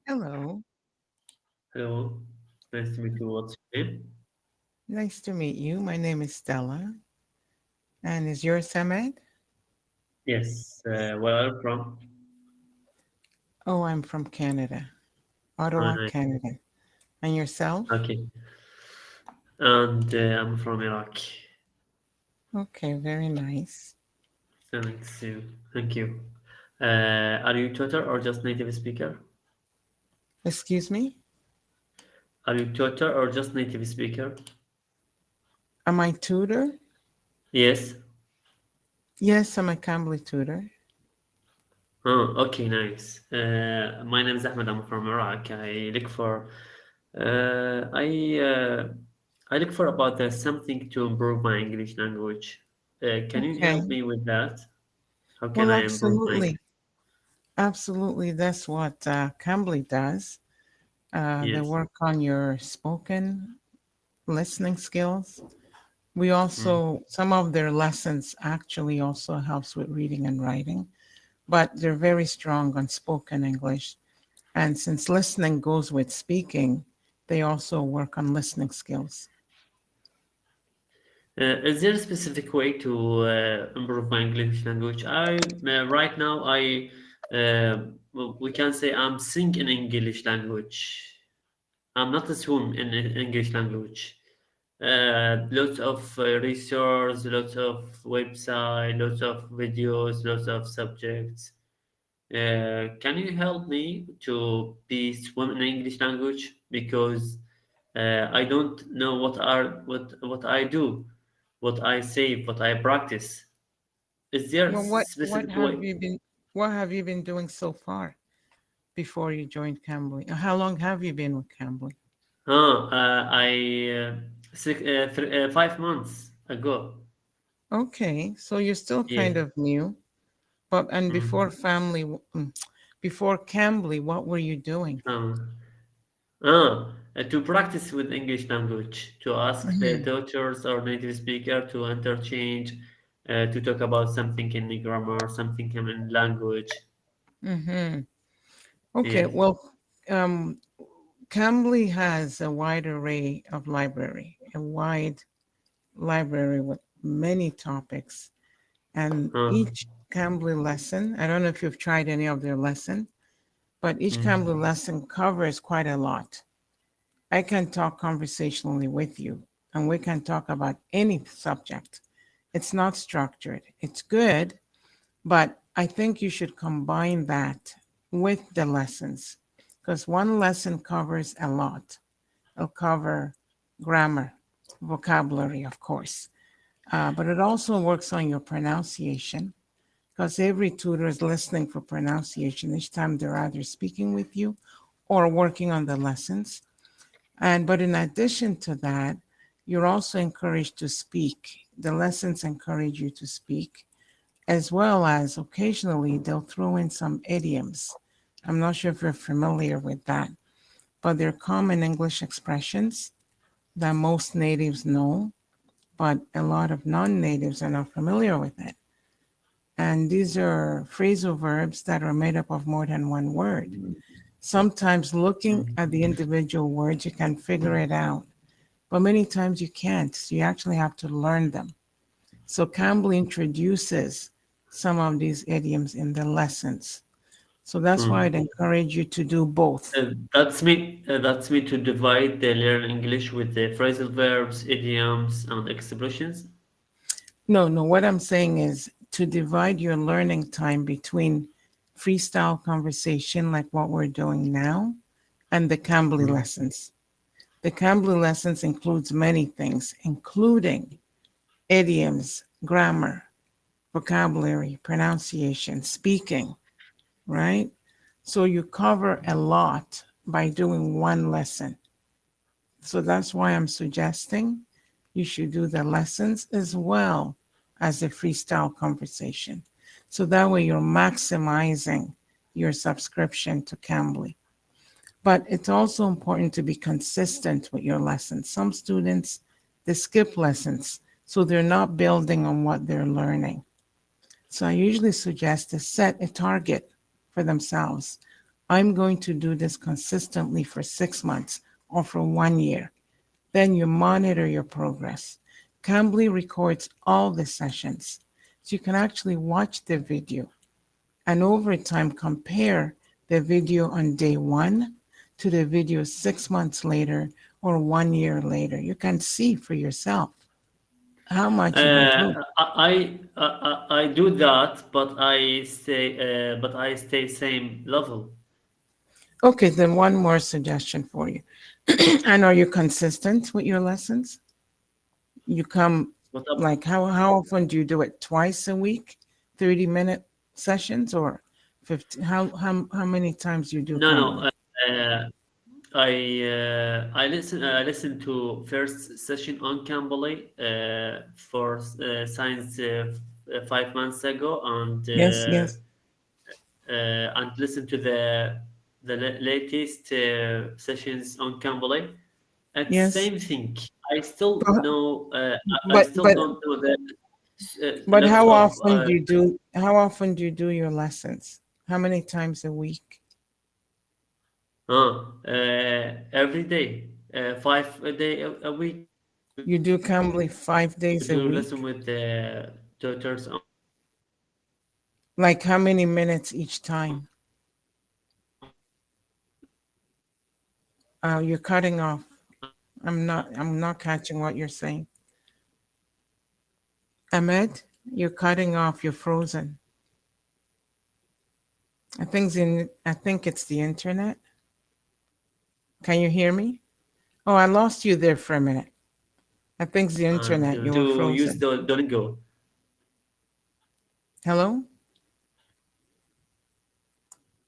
Hello, Hello, nice to meet you. What's your name? nice to meet you. My name is Stella, and is yours Ahmed? Yes, where are you from? Oh, I'm from Canada, Ottawa, Nice. Canada. And yourself? Okay, and I'm from Iraq. Okay, very nice. Thanks you. Thank you. Are you tutor or just native speaker? Excuse me? Are you tutor or just native speaker? Am I tutor? Yes. Yes, I'm a Cambly tutor. Oh, okay, nice. My name is Ahmed. I'm from Iraq. Uh, I uh, I look for about something to improve my English language. Can you Okay. help me with that? How can Well, I improve my absolutely. Absolutely. That's what Cambly does. They Yes. work on your spoken listening skills. We Mm. also, some of their lessons actually also helps with reading and writing, but they're very strong on spoken English. And since listening goes with speaking, they also work on listening skills. Is there a specific way to improve my English language? Right now well, we can say I'm sing in English language. I'm not a swim in English language. Lots of resource, lots of website, lots of videos, lots of subjects. Can you help me to be swim in English language because I don't know what I do, what I say, what I practice. Is there a Well, what specific have way? you been what have you been doing so far before you joined Cambly? How long have you been with Cambly? I 5 months ago. Okay, so you're still Yeah. kind of new, but and Mm. before Cambly, what were you doing? Um, to practice with English language, to ask the Hmm. tutors or native speaker to interchange, to talk about something in the grammar, something in language. Hmm. Okay, Yes. well, um, Cambly has a wide array of library, a wide library with many topics. And Uh, each Cambly lesson, I don't know if you've tried any of their lesson, but each Cambly mm, lesson covers quite a lot. I can talk conversationally with you, and we can talk about any subject. It's not structured. It's good, but I think you should combine that with the lessons because one lesson covers a lot. It'll cover grammar, vocabulary, of course, but it also works on your pronunciation because every tutor is listening for pronunciation each time they're either speaking with you or working on the lessons. And but in addition to that, you're also encouraged to speak. The lessons encourage you to speak, as well as occasionally they'll throw in some idioms. I'm not sure if you're familiar with that, but they're common English expressions that most natives know, but a lot of non natives are not familiar with it. And these are phrasal verbs that are made up of more than one word. Sometimes looking mm, at the individual words, you can figure it out, but many times you can't. So you actually have to learn them. So Campbell introduces some of these idioms in the lessons. So that's why I'd mm. encourage you to do both. That's me to divide the learn English with the phrasal verbs, idioms, and expressions. No, no, what I'm saying is to divide your learning time between freestyle conversation, like what we're doing now, and the Cambly Mm, lessons. The Cambly lessons includes many things, including idioms, grammar, vocabulary, pronunciation, speaking, right? So you cover a lot by doing one lesson. So that's why I'm suggesting you should do the lessons as well as the freestyle conversation. So that way you're maximizing your subscription to Cambly. But it's also important to be consistent with your lessons. Some students, they skip lessons, so they're not building on what they're learning. So I usually suggest to set a target for themselves I'm going to do this consistently for 6 months or for 1 year. Then you monitor your progress. Cambly records all the sessions. So you can actually watch the video and over time compare the video on day one to the video 6 months later or 1 year later. You can see for yourself how much you've improved. I do that, but I stay same level. Okay, then one more suggestion for you. And are you consistent with your lessons? You come What up? like how often do you do it? Twice a week? 30-minute sessions or 50 how many times you do No, no. Cambly? I listen to first session on Cambly for science 5 months ago, Yes, yes, and listen to the latest sessions on Cambly. It's yes. same thing. I still But know. I but still but don't know the but lots of. how often do you do your lessons? How many times a week? Every day, 5 a day a week. You do Cambly Do 5 days listen a with week? the tutors on. Like how many minutes each time? You're cutting off. I'm not catching what you're saying. Ahmed, you're cutting off. You're frozen. I think it's the internet. Can you hear me? Oh, I lost you there for a minute. I think it's the And internet. You were to use frozen. the Duolingo. Hello?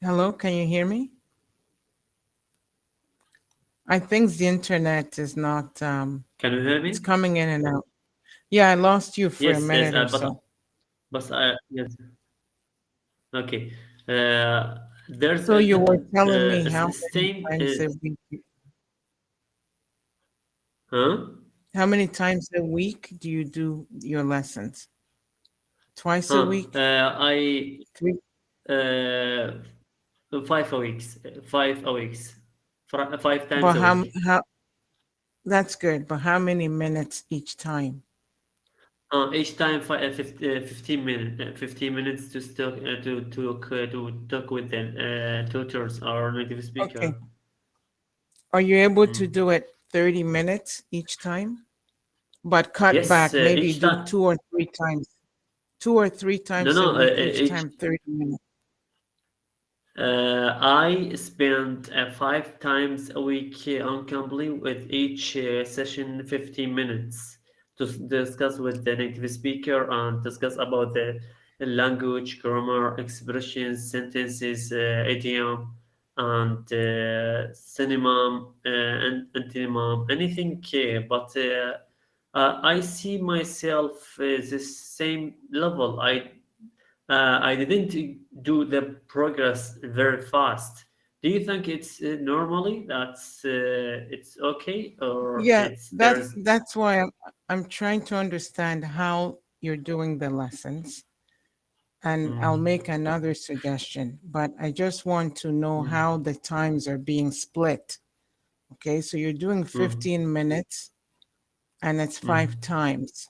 Hello? Can you hear me? I think the internet is not Can you hear it's me? coming in and out. Yeah, I lost you for a Yes, yes, minute or so. yes, okay. Uh, there's So you were telling me how many same times a week huh? how many times a week do you do your lessons? Twice a Huh? week? I 3? 5 a weeks, 5 a weeks, 5 times But a week. how that's good, but how many minutes each time? Each time 15 minutes, 15 minutes to still to talk with the tutors or native Okay. speaker. Are you able to Mm. do it 30 minutes each time? But cut Yes, back, maybe each do time. 2 or 3 times. 2 or 3 times a No, week, each each time 30 minutes. I spend 5 times a week on Cambly with each session 15 minutes to discuss with the native speaker and discuss about the language, grammar, expressions, sentences, idiom, and cinema and antonym, anything. But I see myself the same level. I didn't do the progress very fast. Do you think it's normally it's okay or Yeah, it's that's there's that's why I'm trying to understand how you're doing the lessons. And I'll mm, make another suggestion, but I just want to know mm, how the times are being split. Okay, so you're doing mm, 15 minutes and it's five mm. times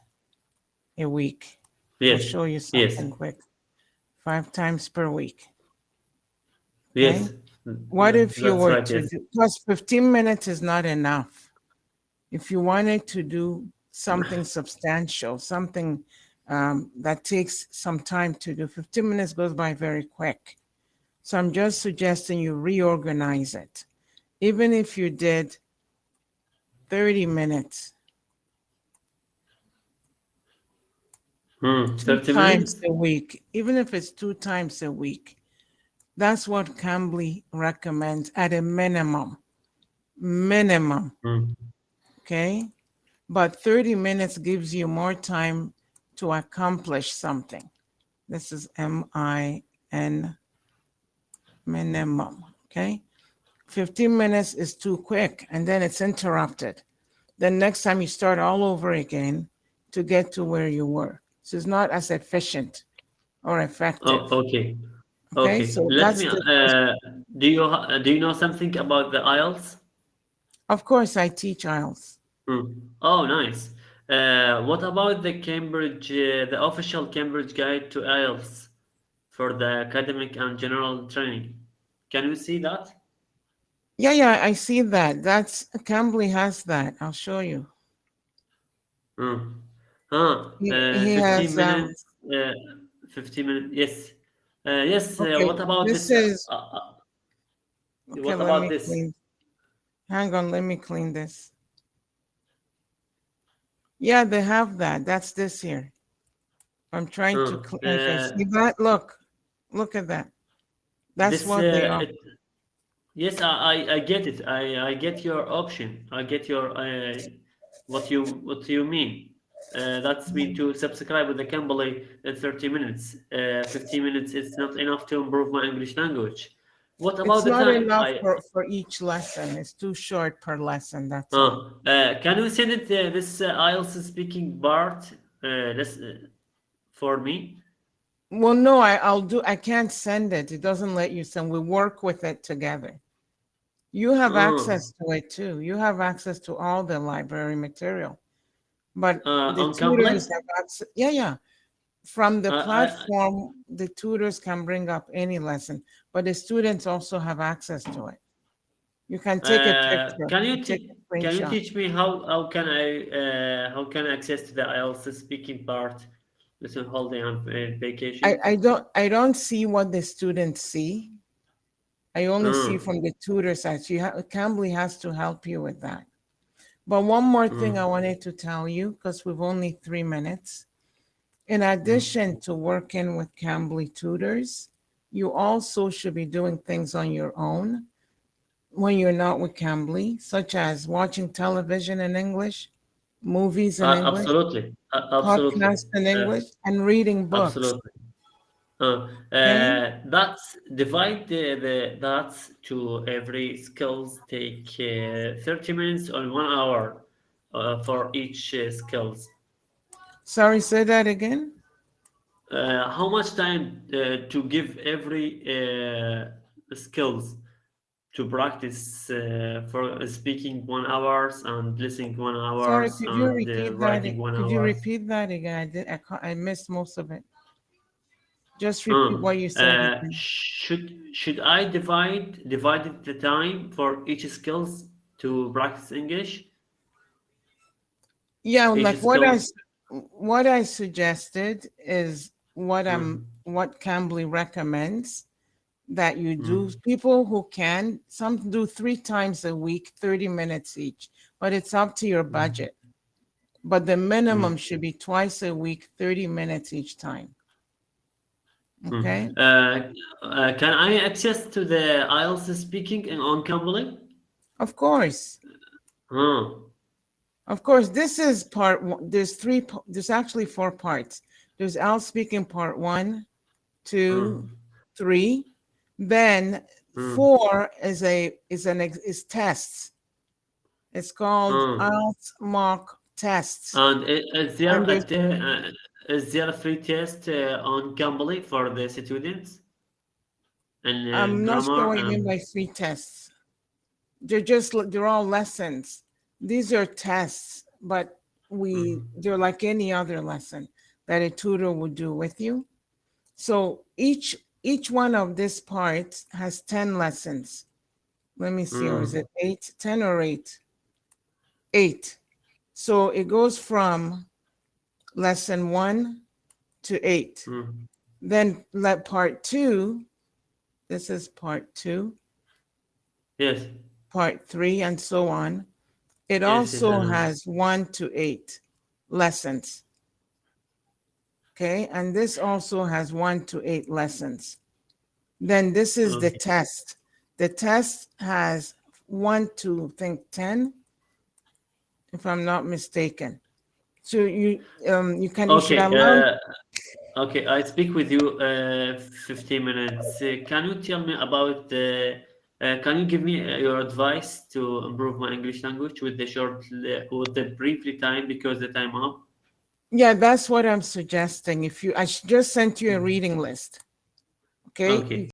a week. I'll Yes, show you yes, something quick. 5 times per week. Okay. yes. What if you That's were right. to Yes. do, plus 15 minutes is not enough. If you wanted to do something substantial, something that takes some time to do, 15 minutes goes by very quick. So I'm just suggesting you reorganize it. Even if you did 30 minutes, 30 times minutes. a week, even if it's 2 times a week, that's what Cambly recommends at a minimum. Minimum. Mm, Okay. But 30 minutes gives you more time to accomplish something. This is MIN minimum. Okay. 15 minutes is too quick and then it's interrupted. Then next time you start all over again to get to where you were. So it's not as efficient or effective. Oh, okay. Okay, Okay, so let that's me. the first. Do you know something about the IELTS? Of course, I teach IELTS. Oh, nice. What about the official Cambridge Guide to IELTS for the academic and general training? Can you see that? Yeah, yeah, I see that. That's Cambly has that. I'll show you. Mm. He 15 has minutes. 15 minutes. Yes. Yes. okay, What about this this? is okay, What let about me this? clean. Hang on, let me clean this. Yeah, they have that. That's this here. I'm trying to Uh, clean. Okay, uh, see that? Look at that. That's this what they are. Yes, I get it. I get your option. I get your what you mean. That's mean to subscribe with the Cambly 30 minutes. 15 minutes is not enough to improve my English language. What It's about the not time? enough for each lesson. It's too short per lesson. That's all. Can you send it this IELTS speaking part this for me? Well, no, I'll do. I can't send it. It doesn't let you send. We work with it together. You have Uh, access to it too. You have access to all the library material, but the on Cambly? tutors have access. Yeah, yeah. From the I platform, the tutors can bring up any lesson, but the students also have access to it. You can take a picture, you take a Can you screenshot. teach me how can I access to the IELTS speaking part? Listen, holiday and vacations. I don't see what the students see. I only see Mm, from the tutor side. So Cambly has to help you with that. But one more thing I mm, wanted to tell you, because we've only 3 minutes. In mm. addition to working with Cambly tutors, you also should be doing things on your own when you're not with Cambly, such as watching television in English, movies in English, Absolutely, podcasts in uh, English, and reading books. absolutely. Okay. That's divide the that's to every skills take 30 minutes or 1 hour for each skills. Sorry, say that again. How much time to give every skills to practice for speaking 1 hours and listening one Sorry, hours could you and repeat that? writing one Could you hours. repeat that again? I missed most of it. Just repeat what you said again. Should I divided the time for each skills to practice English? Yeah, Each like skills. what I suggested is Mm, what Cambly recommends that you do. mm, People who can, some do 3 times a week, 30 minutes each, but it's up to your mm, budget. But the minimum mm, should be twice a week, 30 minutes each time. mm. Okay. Can I access to the IELTS speaking on Cambly? Of course. Huh. Of course, this is part one. There's actually 4 parts. There's Al speaking part one, two, Mm, 3. Then mm, 4 is tests. It's called mm. IELTS mock tests. And And there's is there a free test on Cambly for the students and I'm not sure grammar what you mean and by free tests. They're all lessons. These are tests, but mm, they're like any other lesson that a tutor would do with you. So each one of these parts has 10 lessons. Let me see, or is it mm, 8, 10 or 8? 8. So it goes from lesson 1 to 8. mm. Then let part 2, this is part 2, Yes, part 3, and so on. It yes, I also know. has 1 to 8 lessons. Okay. And this also has 1 to 8 lessons. Then this is the Okay, test. The test has 1 to think 10, if I'm not mistaken. So you should okay, allow. okay. I speak with you 15 minutes. Can you tell me about can you give me your advice to improve my English language with with the briefly time because the time up? Yeah, that's what I'm suggesting. If you I just sent you a Mm, reading list. Okay. Okay.